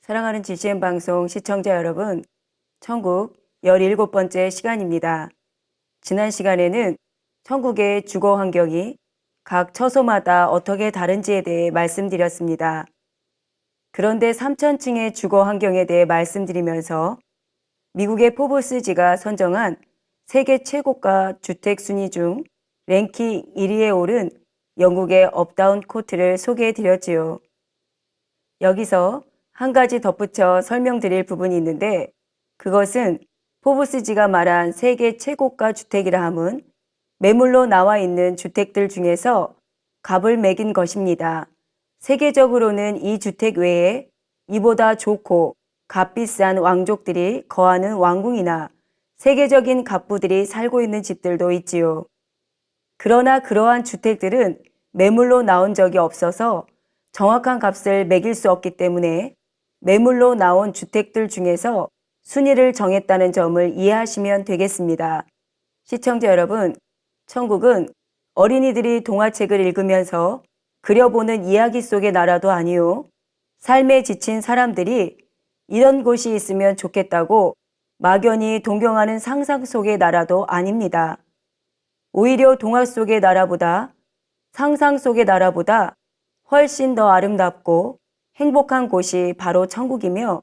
사랑하는 GCN 방송 시청자 여러분, 천국 17번째 시간입니다. 지난 시간에는 천국의 주거 환경이 각 처소마다 어떻게 다른지에 대해 말씀드렸습니다. 그런데 3000층의 주거 환경에 대해 말씀드리면서 미국의 포브스지가 선정한 세계 최고가 주택 순위 중 랭킹 1위에 오른 영국의 업다운 코트를 소개해 드렸지요. 여기서 한 가지 덧붙여 설명드릴 부분이 있는데 그것은 포브스지가 말한 세계 최고가 주택이라 함은 매물로 나와 있는 주택들 중에서 값을 매긴 것입니다. 세계적으로는 이 주택 외에 이보다 좋고 값비싼 왕족들이 거하는 왕궁이나 세계적인 갑부들이 살고 있는 집들도 있지요. 그러나 그러한 주택들은 매물로 나온 적이 없어서 정확한 값을 매길 수 없기 때문에 매물로 나온 주택들 중에서 순위를 정했다는 점을 이해하시면 되겠습니다. 시청자 여러분, 천국은 어린이들이 동화책을 읽으면서 그려보는 이야기 속의 나라도 아니요. 삶에 지친 사람들이 이런 곳이 있으면 좋겠다고 막연히 동경하는 상상 속의 나라도 아닙니다. 오히려 동화 속의 나라보다 상상 속의 나라보다 훨씬 더 아름답고 행복한 곳이 바로 천국이며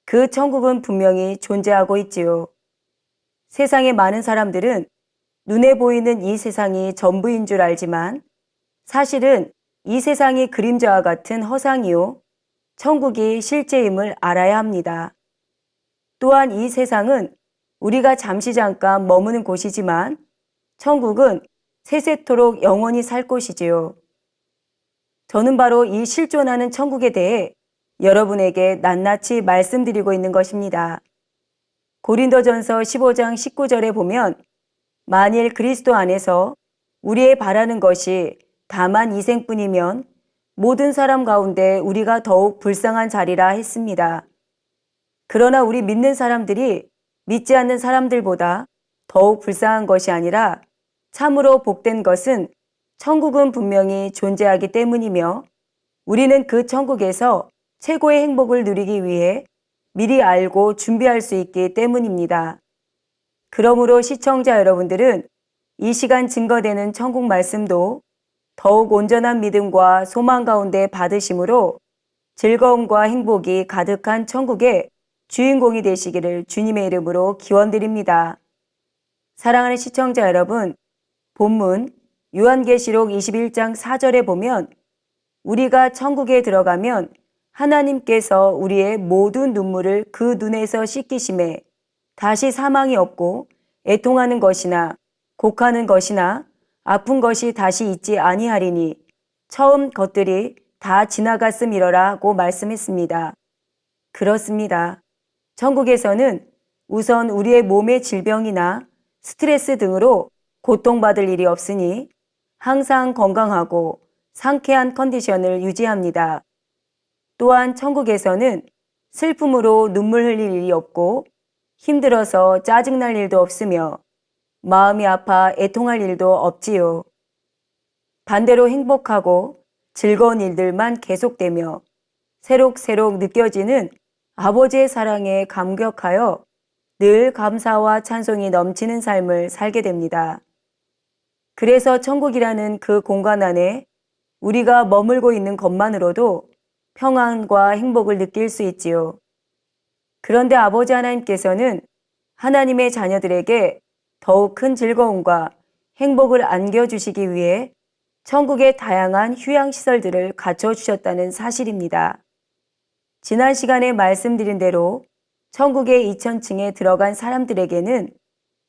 그 천국은 분명히 존재하고 있지요. 세상의 많은 사람들은 눈에 보이는 이 세상이 전부인 줄 알지만 사실은 이 세상이 그림자와 같은 허상이요. 천국이 실제임을 알아야 합니다. 또한 이 세상은 우리가 잠깐 머무는 곳이지만 천국은 세세토록 영원히 살 곳이지요. 저는 바로 이 실존하는 천국에 대해 여러분에게 낱낱이 말씀드리고 있는 것입니다. 고린도전서 15장 19절에 보면 만일 그리스도 안에서 우리의 바라는 것이 다만 이생뿐이면 모든 사람 가운데 우리가 더욱 불쌍한 자리라 했습니다. 그러나 우리 믿는 사람들이 믿지 않는 사람들보다 더욱 불쌍한 것이 아니라 참으로 복된 것은 천국은 분명히 존재하기 때문이며 우리는 그 천국에서 최고의 행복을 누리기 위해 미리 알고 준비할 수 있기 때문입니다. 그러므로 시청자 여러분들은 이 시간 증거되는 천국 말씀도 더욱 온전한 믿음과 소망 가운데 받으심으로 즐거움과 행복이 가득한 천국의 주인공이 되시기를 주님의 이름으로 기원드립니다. 사랑하는 시청자 여러분, 본문 요한계시록 21장 4절에 보면 우리가 천국에 들어가면 하나님께서 우리의 모든 눈물을 그 눈에서 씻기심에 다시 사망이 없고 애통하는 것이나 곡하는 것이나 아픈 것이 다시 있지 아니하리니 처음 것들이 다 지나갔음이러라고 말씀했습니다. 그렇습니다. 천국에서는 우선 우리의 몸의 질병이나 스트레스 등으로 고통받을 일이 없으니 항상 건강하고 상쾌한 컨디션을 유지합니다. 또한 천국에서는 슬픔으로 눈물 흘릴 일이 없고 힘들어서 짜증날 일도 없으며 마음이 아파 애통할 일도 없지요. 반대로 행복하고 즐거운 일들만 계속되며 새록새록 느껴지는 아버지의 사랑에 감격하여 늘 감사와 찬송이 넘치는 삶을 살게 됩니다. 그래서 천국이라는 그 공간 안에 우리가 머물고 있는 것만으로도 평안과 행복을 느낄 수 있지요. 그런데 아버지 하나님께서는 하나님의 자녀들에게 더욱 큰 즐거움과 행복을 안겨주시기 위해 천국의 다양한 휴양시설들을 갖춰주셨다는 사실입니다. 지난 시간에 말씀드린 대로 천국의 2000층에 들어간 사람들에게는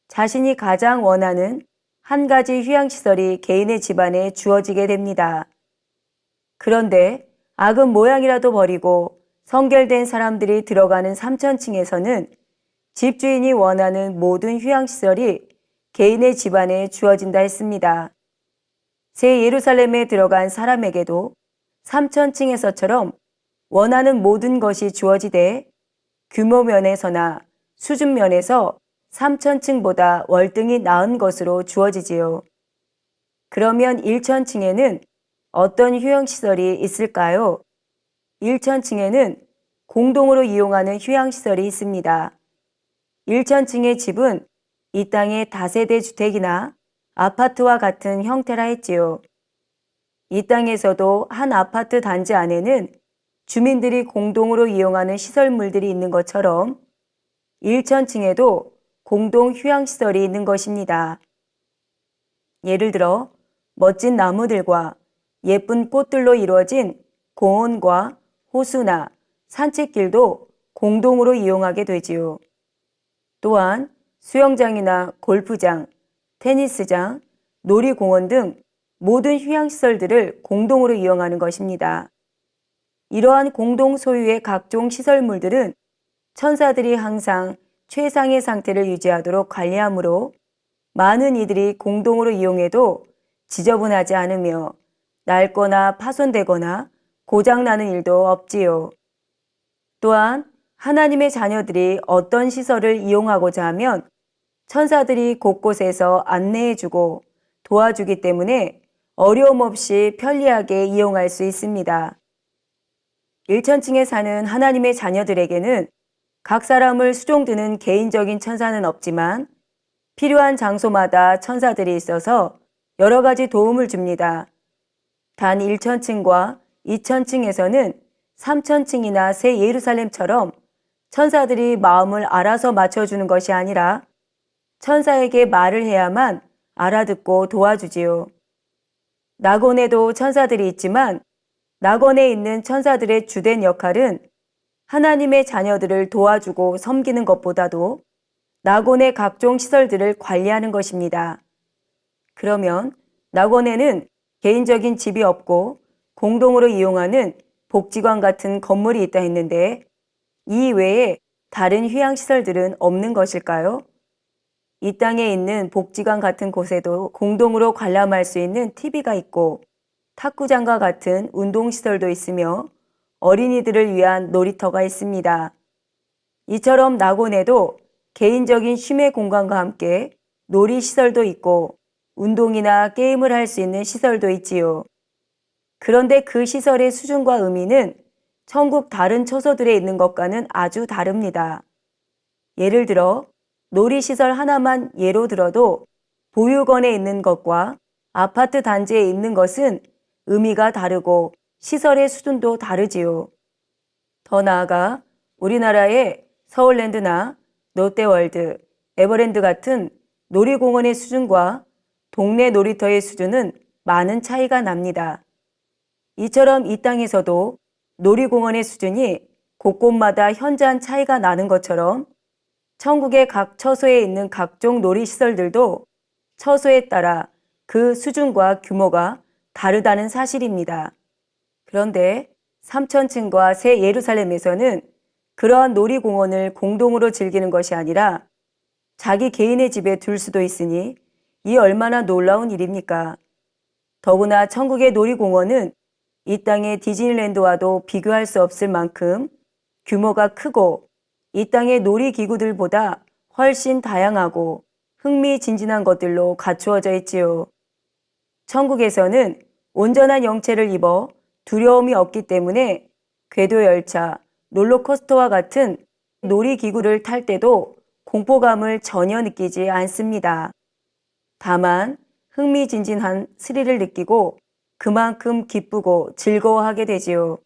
자신이 가장 원하는 한 가지 휴양시설이 개인의 집안에 주어지게 됩니다. 그런데 악은 모양이라도 버리고 성결된 사람들이 들어가는 3000층에서는 집주인이 원하는 모든 휴양시설이 개인의 집안에 주어진다 했습니다. 새 예루살렘에 들어간 사람에게도 3000층에서처럼 원하는 모든 것이 주어지되 규모 면에서나 수준 면에서 3000층보다 월등히 나은 것으로 주어지지요. 그러면 1000층에는 어떤 휴양시설이 있을까요? 1000층에는 공동으로 이용하는 휴양시설이 있습니다. 1층의 집은 이 땅의 다세대 주택이나 아파트와 같은 형태라 했지요. 이 땅에서도 한 아파트 단지 안에는 주민들이 공동으로 이용하는 시설물들이 있는 것처럼 1층에도 공동 휴양시설이 있는 것입니다. 예를 들어 멋진 나무들과 예쁜 꽃들로 이루어진 공원과 호수나 산책길도 공동으로 이용하게 되지요. 또한 수영장이나 골프장, 테니스장, 놀이공원 등 모든 휴양시설들을 공동으로 이용하는 것입니다. 이러한 공동 소유의 각종 시설물들은 천사들이 항상 최상의 상태를 유지하도록 관리하므로 많은 이들이 공동으로 이용해도 지저분하지 않으며 낡거나 파손되거나 고장나는 일도 없지요. 또한 하나님의 자녀들이 어떤 시설을 이용하고자 하면 천사들이 곳곳에서 안내해주고 도와주기 때문에 어려움 없이 편리하게 이용할 수 있습니다. 1층에 사는 하나님의 자녀들에게는 각 사람을 수종드는 개인적인 천사는 없지만 필요한 장소마다 천사들이 있어서 여러 가지 도움을 줍니다. 단 1층과 2층에서는 3층이나 새 예루살렘처럼 천사들이 마음을 알아서 맞춰주는 것이 아니라 천사에게 말을 해야만 알아듣고 도와주지요. 낙원에도 천사들이 있지만 낙원에 있는 천사들의 주된 역할은 하나님의 자녀들을 도와주고 섬기는 것보다도 낙원의 각종 시설들을 관리하는 것입니다. 그러면 낙원에는 개인적인 집이 없고 공동으로 이용하는 복지관 같은 건물이 있다 했는데 이 외에 다른 휴양시설들은 없는 것일까요? 이 땅에 있는 복지관 같은 곳에도 공동으로 관람할 수 있는 TV가 있고 탁구장과 같은 운동시설도 있으며 어린이들을 위한 놀이터가 있습니다. 이처럼 낙원에도 개인적인 쉼의 공간과 함께 놀이시설도 있고 운동이나 게임을 할 수 있는 시설도 있지요. 그런데 그 시설의 수준과 의미는 천국 다른 처소들에 있는 것과는 아주 다릅니다. 예를 들어 놀이시설 하나만 예로 들어도 보육원에 있는 것과 아파트 단지에 있는 것은 의미가 다르고 시설의 수준도 다르지요. 더 나아가 우리나라의 서울랜드나 롯데월드, 에버랜드 같은 놀이공원의 수준과 동네 놀이터의 수준은 많은 차이가 납니다. 이처럼 이 땅에서도 놀이공원의 수준이 곳곳마다 현저한 차이가 나는 것처럼 천국의 각 처소에 있는 각종 놀이시설들도 처소에 따라 그 수준과 규모가 다르다는 사실입니다. 그런데 3천층과 새 예루살렘에서는 그러한 놀이공원을 공동으로 즐기는 것이 아니라 자기 개인의 집에 둘 수도 있으니 이 얼마나 놀라운 일입니까? 더구나 천국의 놀이공원은 이 땅의 디즈니랜드와도 비교할 수 없을 만큼 규모가 크고 이 땅의 놀이기구들보다 훨씬 다양하고 흥미진진한 것들로 갖추어져 있지요. 천국에서는 온전한 영체를 입어 두려움이 없기 때문에 궤도열차, 롤러코스터와 같은 놀이기구를 탈 때도 공포감을 전혀 느끼지 않습니다. 다만 흥미진진한 스릴을 느끼고 그만큼 기쁘고 즐거워하게 되지요.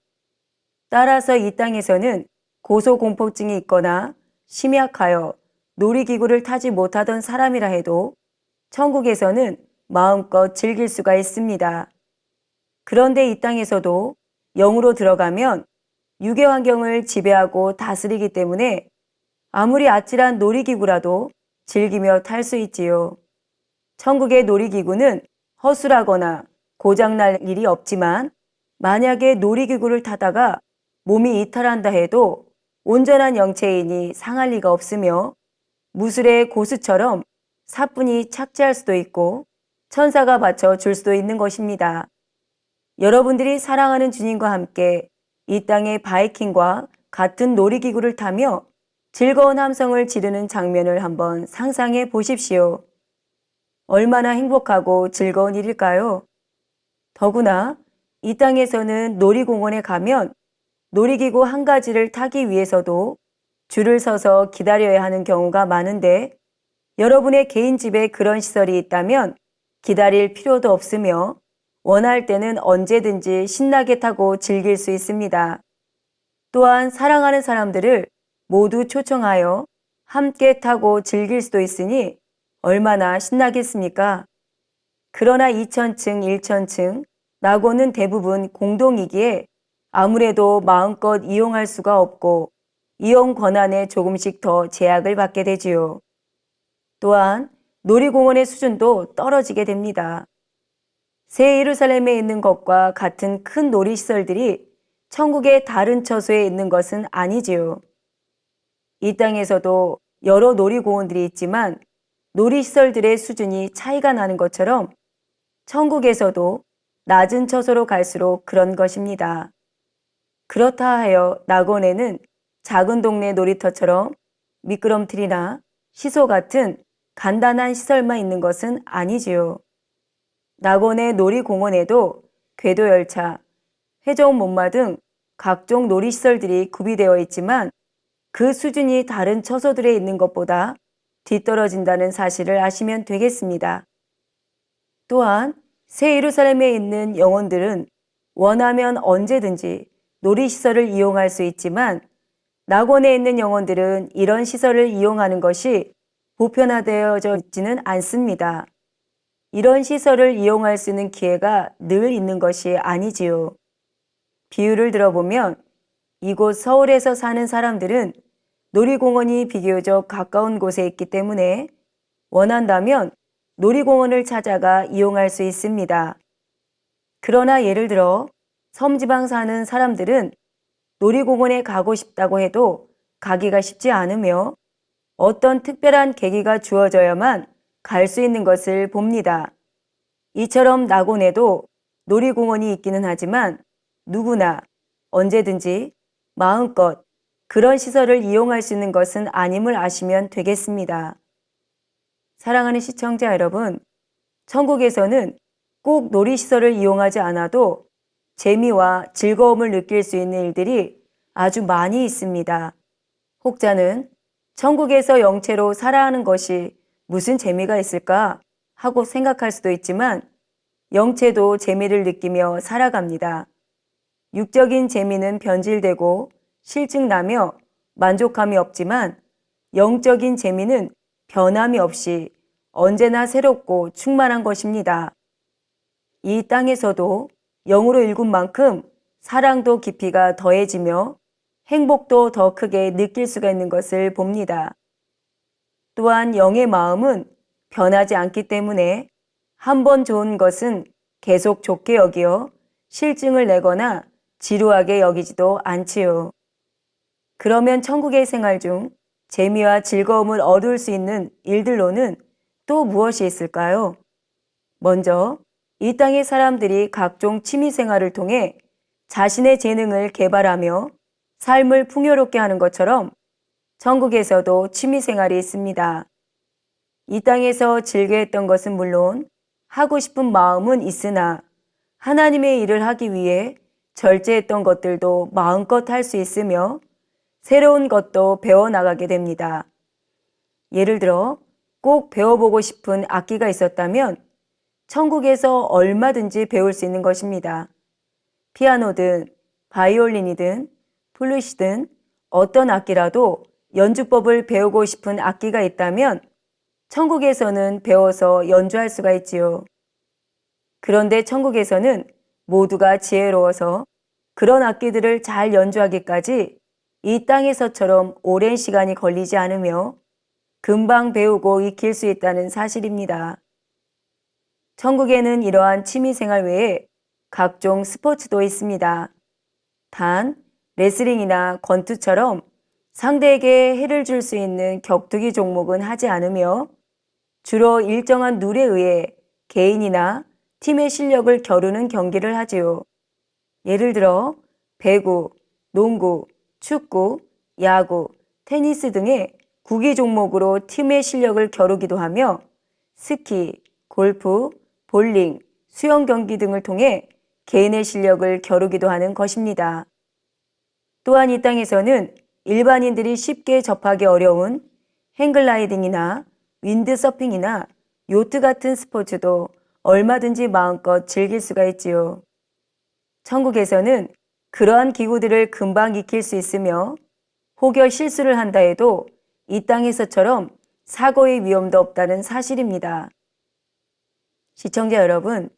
따라서 이 땅에서는 고소공포증이 있거나 심약하여 놀이기구를 타지 못하던 사람이라 해도 천국에서는 마음껏 즐길 수가 있습니다. 그런데 이 땅에서도 영으로 들어가면 육의 환경을 지배하고 다스리기 때문에 아무리 아찔한 놀이기구라도 즐기며 탈 수 있지요. 천국의 놀이기구는 허술하거나 고장날 일이 없지만 만약에 놀이기구를 타다가 몸이 이탈한다 해도 온전한 영체인이 상할 리가 없으며 무술의 고수처럼 사뿐히 착지할 수도 있고 천사가 받쳐 줄 수도 있는 것입니다. 여러분들이 사랑하는 주님과 함께 이 땅의 바이킹과 같은 놀이기구를 타며 즐거운 함성을 지르는 장면을 한번 상상해 보십시오. 얼마나 행복하고 즐거운 일일까요? 더구나 이 땅에서는 놀이공원에 가면 놀이기구 한 가지를 타기 위해서도 줄을 서서 기다려야 하는 경우가 많은데 여러분의 개인 집에 그런 시설이 있다면 기다릴 필요도 없으며 원할 때는 언제든지 신나게 타고 즐길 수 있습니다. 또한 사랑하는 사람들을 모두 초청하여 함께 타고 즐길 수도 있으니 얼마나 신나겠습니까? 그러나 2층, 1층 낙원은 대부분 공동이기에 아무래도 마음껏 이용할 수가 없고 이용 권한에 조금씩 더 제약을 받게 되지요. 또한 놀이공원의 수준도 떨어지게 됩니다. 새 예루살렘에 있는 것과 같은 큰 놀이시설들이 천국의 다른 처소에 있는 것은 아니지요. 이 땅에서도 여러 놀이공원들이 있지만 놀이시설들의 수준이 차이가 나는 것처럼 천국에서도 낮은 처소로 갈수록 그런 것입니다. 그렇다 하여 낙원에는 작은 동네 놀이터처럼 미끄럼틀이나 시소 같은 간단한 시설만 있는 것은 아니지요. 낙원의 놀이공원에도 궤도열차, 회전목마 등 각종 놀이시설들이 구비되어 있지만 그 수준이 다른 처소들에 있는 것보다 뒤떨어진다는 사실을 아시면 되겠습니다. 또한 새 예루살렘에 있는 영혼들은 원하면 언제든지 놀이시설을 이용할 수 있지만 낙원에 있는 영혼들은 이런 시설을 이용하는 것이 보편화되어져 있지는 않습니다. 이런 시설을 이용할 수 있는 기회가 늘 있는 것이 아니지요. 비유를 들어보면 이곳 서울에서 사는 사람들은 놀이공원이 비교적 가까운 곳에 있기 때문에 원한다면 놀이공원을 찾아가 이용할 수 있습니다. 그러나 예를 들어 섬지방 사는 사람들은 놀이공원에 가고 싶다고 해도 가기가 쉽지 않으며 어떤 특별한 계기가 주어져야만 갈 수 있는 것을 봅니다. 이처럼 낙원에도 놀이공원이 있기는 하지만 누구나 언제든지 마음껏 그런 시설을 이용할 수 있는 것은 아님을 아시면 되겠습니다. 사랑하는 시청자 여러분, 천국에서는 꼭 놀이시설을 이용하지 않아도 재미와 즐거움을 느낄 수 있는 일들이 아주 많이 있습니다. 혹자는 천국에서 영체로 살아가는 것이 무슨 재미가 있을까 하고 생각할 수도 있지만 영체도 재미를 느끼며 살아갑니다. 육적인 재미는 변질되고 실증나며 만족함이 없지만 영적인 재미는 변함이 없이 언제나 새롭고 충만한 것입니다. 이 땅에서도 영으로 일군 만큼 사랑도 깊이가 더해지며 행복도 더 크게 느낄 수가 있는 것을 봅니다. 또한 영의 마음은 변하지 않기 때문에 한 번 좋은 것은 계속 좋게 여기어 실증을 내거나 지루하게 여기지도 않지요. 그러면 천국의 생활 중 재미와 즐거움을 얻을 수 있는 일들로는 또 무엇이 있을까요? 먼저 이 땅의 사람들이 각종 취미 생활을 통해 자신의 재능을 개발하며 삶을 풍요롭게 하는 것처럼 천국에서도 취미 생활이 있습니다. 이 땅에서 즐겨 했던 것은 물론 하고 싶은 마음은 있으나 하나님의 일을 하기 위해 절제했던 것들도 마음껏 할 수 있으며 새로운 것도 배워나가게 됩니다. 예를 들어 꼭 배워보고 싶은 악기가 있었다면 천국에서 얼마든지 배울 수 있는 것입니다. 피아노든 바이올린이든 플룻이든 어떤 악기라도 연주법을 배우고 싶은 악기가 있다면 천국에서는 배워서 연주할 수가 있지요. 그런데 천국에서는 모두가 지혜로워서 그런 악기들을 잘 연주하기까지 이 땅에서처럼 오랜 시간이 걸리지 않으며 금방 배우고 익힐 수 있다는 사실입니다. 천국에는 이러한 취미생활 외에 각종 스포츠도 있습니다. 단, 레슬링이나 권투처럼 상대에게 해를 줄 수 있는 격투기 종목은 하지 않으며 주로 일정한 룰에 의해 개인이나 팀의 실력을 겨루는 경기를 하지요. 예를 들어 배구, 농구, 축구, 야구, 테니스 등의 구기 종목으로 팀의 실력을 겨루기도 하며 스키, 골프, 볼링, 수영 경기 등을 통해 개인의 실력을 겨루기도 하는 것입니다. 또한 이 땅에서는 일반인들이 쉽게 접하기 어려운 행글라이딩이나 윈드서핑이나 요트 같은 스포츠도 얼마든지 마음껏 즐길 수가 있지요. 천국에서는 그러한 기구들을 금방 익힐 수 있으며 혹여 실수를 한다 해도 이 땅에서처럼 사고의 위험도 없다는 사실입니다. 시청자 여러분,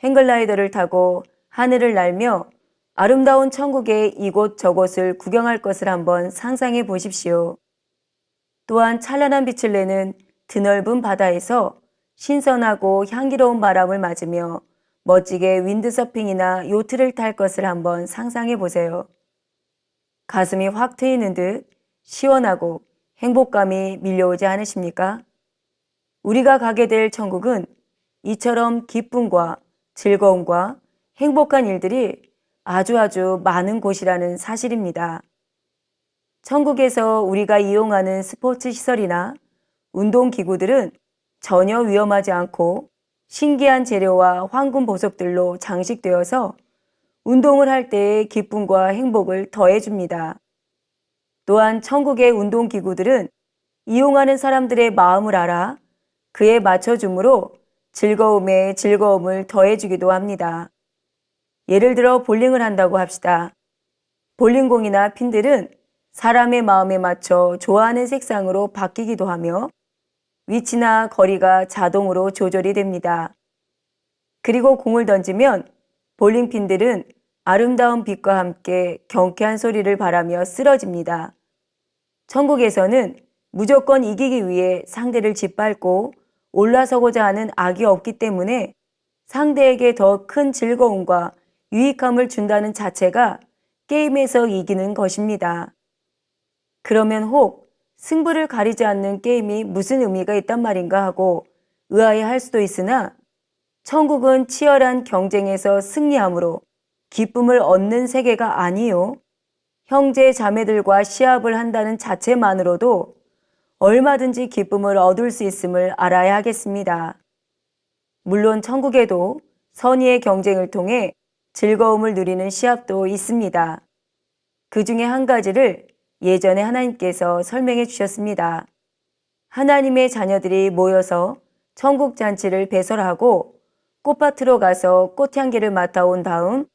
행글라이더를 타고 하늘을 날며 아름다운 천국의 이곳 저곳을 구경할 것을 한번 상상해 보십시오. 또한 찬란한 빛을 내는 드넓은 바다에서 신선하고 향기로운 바람을 맞으며 멋지게 윈드서핑이나 요트를 탈 것을 한번 상상해 보세요. 가슴이 확 트이는 듯 시원하고 행복감이 밀려오지 않으십니까? 우리가 가게 될 천국은 이처럼 기쁨과 즐거움과 행복한 일들이 아주 많은 곳이라는 사실입니다. 천국에서 우리가 이용하는 스포츠 시설이나 운동기구들은 전혀 위험하지 않고 신기한 재료와 황금 보석들로 장식되어서 운동을 할 때의 기쁨과 행복을 더해줍니다. 또한 천국의 운동기구들은 이용하는 사람들의 마음을 알아 그에 맞춰주므로 즐거움에 즐거움을 더해주기도 합니다. 예를 들어 볼링을 한다고 합시다. 볼링공이나 핀들은 사람의 마음에 맞춰 좋아하는 색상으로 바뀌기도 하며 위치나 거리가 자동으로 조절이 됩니다. 그리고 공을 던지면 볼링핀들은 아름다운 빛과 함께 경쾌한 소리를 발하며 쓰러집니다. 천국에서는 무조건 이기기 위해 상대를 짓밟고 올라서고자 하는 악이 없기 때문에 상대에게 더 큰 즐거움과 유익함을 준다는 자체가 게임에서 이기는 것입니다. 그러면 혹 승부를 가리지 않는 게임이 무슨 의미가 있단 말인가 하고 의아해할 수도 있으나 천국은 치열한 경쟁에서 승리함으로 기쁨을 얻는 세계가 아니요. 형제 자매들과 시합을 한다는 자체만으로도 얼마든지 기쁨을 얻을 수 있음을 알아야 하겠습니다. 물론 천국에도 선의의 경쟁을 통해 즐거움을 누리는 시합도 있습니다. 그 중에 한 가지를 예전에 하나님께서 설명해 주셨습니다. 하나님의 자녀들이 모여서 천국 잔치를 배설하고 꽃밭으로 가서 꽃향기를 맡아온 다음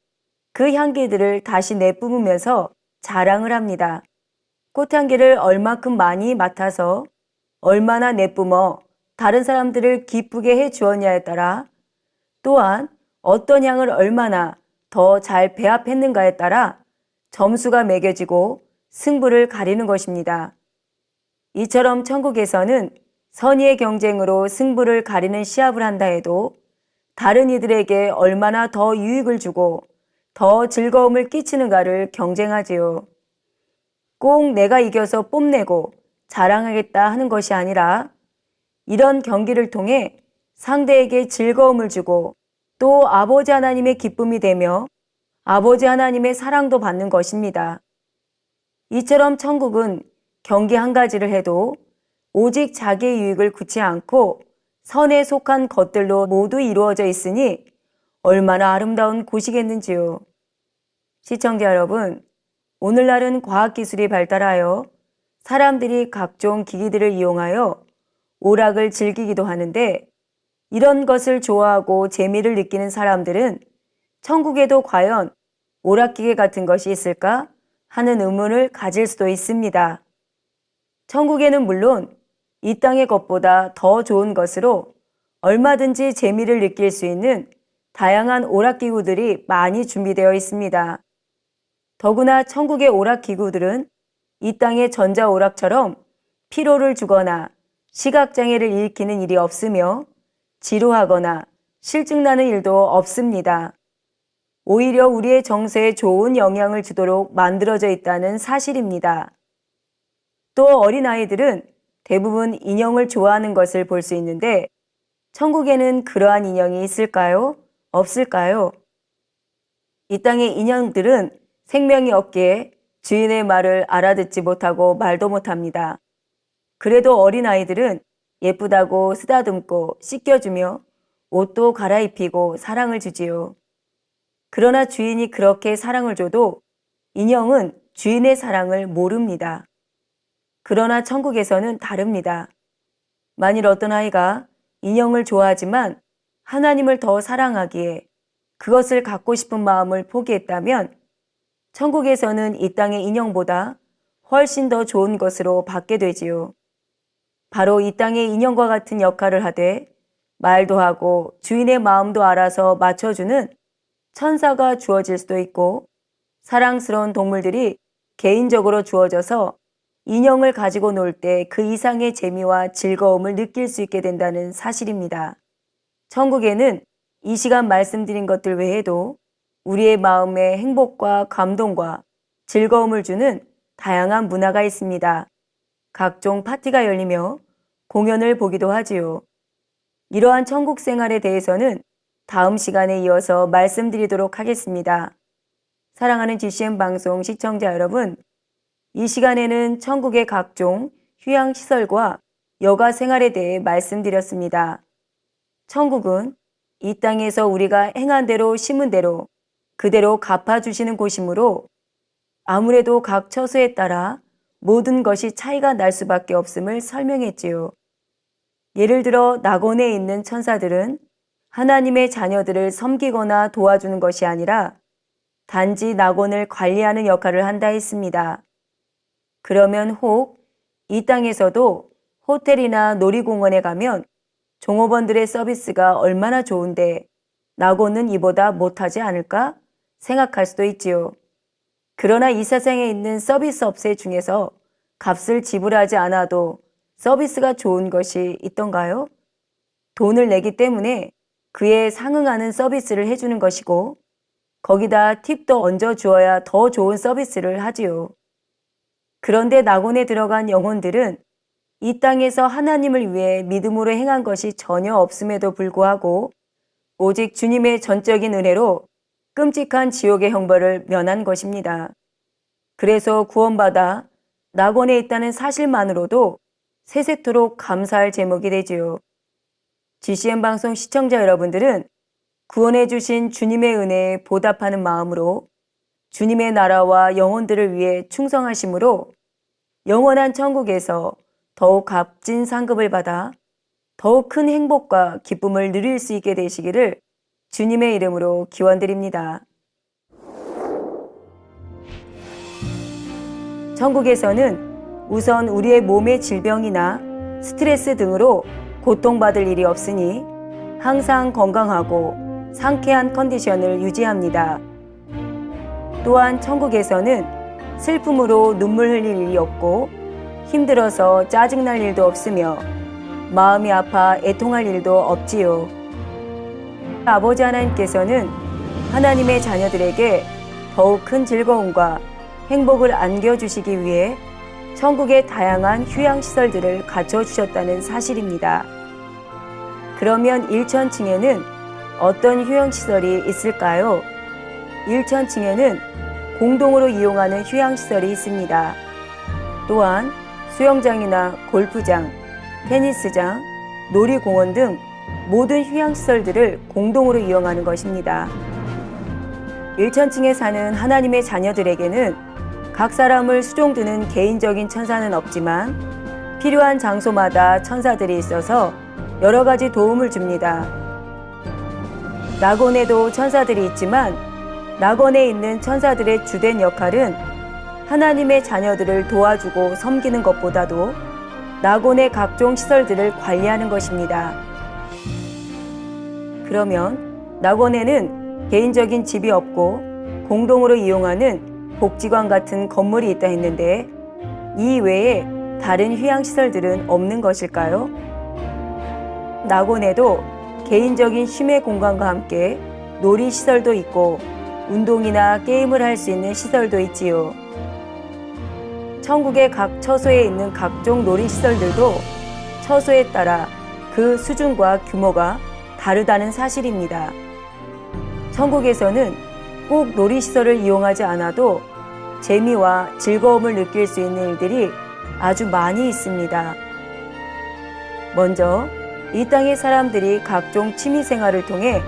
그 향기들을 다시 내뿜으면서 자랑을 합니다. 꽃향기를 얼마큼 많이 맡아서 얼마나 내뿜어 다른 사람들을 기쁘게 해 주었냐에 따라 또한 어떤 향을 얼마나 더 잘 배합했는가에 따라 점수가 매겨지고 승부를 가리는 것입니다. 이처럼 천국에서는 선의의 경쟁으로 승부를 가리는 시합을 한다 해도 다른 이들에게 얼마나 더 유익을 주고 더 즐거움을 끼치는가를 경쟁하지요. 꼭 내가 이겨서 뽐내고 자랑하겠다 하는 것이 아니라 이런 경기를 통해 상대에게 즐거움을 주고 또 아버지 하나님의 기쁨이 되며 아버지 하나님의 사랑도 받는 것입니다. 이처럼 천국은 경기 한 가지를 해도 오직 자기의 유익을 굳지 않고 선에 속한 것들로 모두 이루어져 있으니 얼마나 아름다운 곳이겠는지요. 시청자 여러분, 오늘날은 과학기술이 발달하여 사람들이 각종 기기들을 이용하여 오락을 즐기기도 하는데 이런 것을 좋아하고 재미를 느끼는 사람들은 천국에도 과연 오락기계 같은 것이 있을까 하는 의문을 가질 수도 있습니다. 천국에는 물론 이 땅의 것보다 더 좋은 것으로 얼마든지 재미를 느낄 수 있는 다양한 오락기구들이 많이 준비되어 있습니다. 더구나 천국의 오락기구들은 이 땅의 전자오락처럼 피로를 주거나 시각장애를 일으키는 일이 없으며 지루하거나 실증나는 일도 없습니다. 오히려 우리의 정서에 좋은 영향을 주도록 만들어져 있다는 사실입니다. 또 어린아이들은 대부분 인형을 좋아하는 것을 볼 수 있는데 천국에는 그러한 인형이 있을까요? 없을까요? 이 땅의 인형들은 생명이 없기에 주인의 말을 알아듣지 못하고 말도 못합니다. 그래도 어린아이들은 예쁘다고 쓰다듬고 씻겨주며 옷도 갈아입히고 사랑을 주지요. 그러나 주인이 그렇게 사랑을 줘도 인형은 주인의 사랑을 모릅니다. 그러나 천국에서는 다릅니다. 만일 어떤 아이가 인형을 좋아하지만 하나님을 더 사랑하기에 그것을 갖고 싶은 마음을 포기했다면 천국에서는 이 땅의 인형보다 훨씬 더 좋은 것으로 받게 되지요. 바로 이 땅의 인형과 같은 역할을 하되 말도 하고 주인의 마음도 알아서 맞춰주는 천사가 주어질 수도 있고, 사랑스러운 동물들이 개인적으로 주어져서 인형을 가지고 놀 때 그 이상의 재미와 즐거움을 느낄 수 있게 된다는 사실입니다. 천국에는 이 시간 말씀드린 것들 외에도 우리의 마음에 행복과 감동과 즐거움을 주는 다양한 문화가 있습니다. 각종 파티가 열리며 공연을 보기도 하지요. 이러한 천국 생활에 대해서는 다음 시간에 이어서 말씀드리도록 하겠습니다. 사랑하는 GCN 방송 시청자 여러분, 이 시간에는 천국의 각종 휴양시설과 여가 생활에 대해 말씀드렸습니다. 천국은 이 땅에서 우리가 행한 대로 심은 대로 그대로 갚아주시는 곳이므로 아무래도 각 처소에 따라 모든 것이 차이가 날 수밖에 없음을 설명했지요. 예를 들어 낙원에 있는 천사들은 하나님의 자녀들을 섬기거나 도와주는 것이 아니라 단지 낙원을 관리하는 역할을 한다 했습니다. 그러면 혹 이 땅에서도 호텔이나 놀이공원에 가면 종업원들의 서비스가 얼마나 좋은데 낙원은 이보다 못하지 않을까 생각할 수도 있지요. 그러나 이 세상에 있는 서비스 업체 중에서 값을 지불하지 않아도 서비스가 좋은 것이 있던가요? 돈을 내기 때문에 그에 상응하는 서비스를 해주는 것이고, 거기다 팁도 얹어 주어야 더 좋은 서비스를 하지요. 그런데 낙원에 들어간 영혼들은 이 땅에서 하나님을 위해 믿음으로 행한 것이 전혀 없음에도 불구하고 오직 주님의 전적인 은혜로 끔찍한 지옥의 형벌을 면한 것입니다. 그래서 구원받아 낙원에 있다는 사실만으로도 세세토록 감사할 제목이 되지요. GCN 방송 시청자 여러분들은 구원해 주신 주님의 은혜에 보답하는 마음으로 주님의 나라와 영혼들을 위해 충성하심으로 영원한 천국에서 더욱 값진 상급을 받아 더욱 큰 행복과 기쁨을 누릴 수 있게 되시기를 주님의 이름으로 기원드립니다. 천국에서는 우선 우리의 몸의 질병이나 스트레스 등으로 고통받을 일이 없으니 항상 건강하고 상쾌한 컨디션을 유지합니다. 또한 천국에서는 슬픔으로 눈물 흘릴 일이 없고 힘들어서 짜증날 일도 없으며 마음이 아파 애통할 일도 없지요. 아버지 하나님께서는 하나님의 자녀들에게 더욱 큰 즐거움과 행복을 안겨주시기 위해 천국의 다양한 휴양시설들을 갖춰주셨다는 사실입니다. 그러면 1천층에는 어떤 휴양시설이 있을까요? 1천층에는 공동으로 이용하는 휴양시설이 있습니다. 또한 수영장이나 골프장, 테니스장, 놀이공원 등 모든 휴양시설들을 공동으로 이용하는 것입니다. 1천층에 사는 하나님의 자녀들에게는 각 사람을 수종드는 개인적인 천사는 없지만 필요한 장소마다 천사들이 있어서 여러 가지 도움을 줍니다. 낙원에도 천사들이 있지만 낙원에 있는 천사들의 주된 역할은 하나님의 자녀들을 도와주고 섬기는 것보다도 낙원의 각종 시설들을 관리하는 것입니다. 그러면 낙원에는 개인적인 집이 없고 공동으로 이용하는 복지관 같은 건물이 있다 했는데 이 외에 다른 휴양시설들은 없는 것일까요? 낙원에도 개인적인 쉼의 공간과 함께 놀이시설도 있고 운동이나 게임을 할 수 있는 시설도 있지요. 천국의 각 처소에 있는 각종 놀이시설들도 처소에 따라 그 수준과 규모가 다르다는 사실입니다. 천국에서는 꼭 놀이시설을 이용하지 않아도 재미와 즐거움을 느낄 수 있는 일들이 아주 많이 있습니다. 먼저 이 땅의 사람들이 각종 취미생활을 통해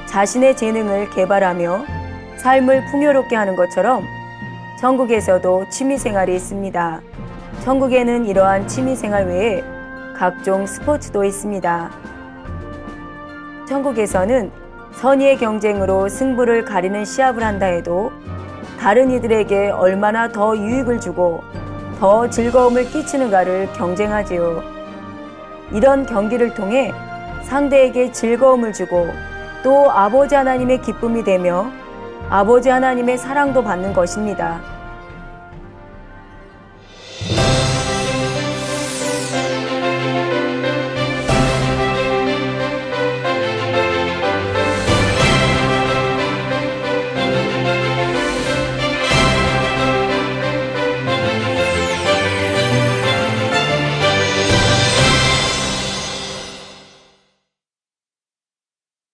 자신의 재능을 개발하며 삶을 풍요롭게 하는 것처럼 천국에서도 취미생활이 있습니다. 천국에는 이러한 취미생활 외에 각종 스포츠도 있습니다. 천국에서는 선의의 경쟁으로 승부를 가리는 시합을 한다 해도 다른 이들에게 얼마나 더 유익을 주고 더 즐거움을 끼치는가를 경쟁하지요. 이런 경기를 통해 상대에게 즐거움을 주고 또 아버지 하나님의 기쁨이 되며 아버지 하나님의 사랑도 받는 것입니다.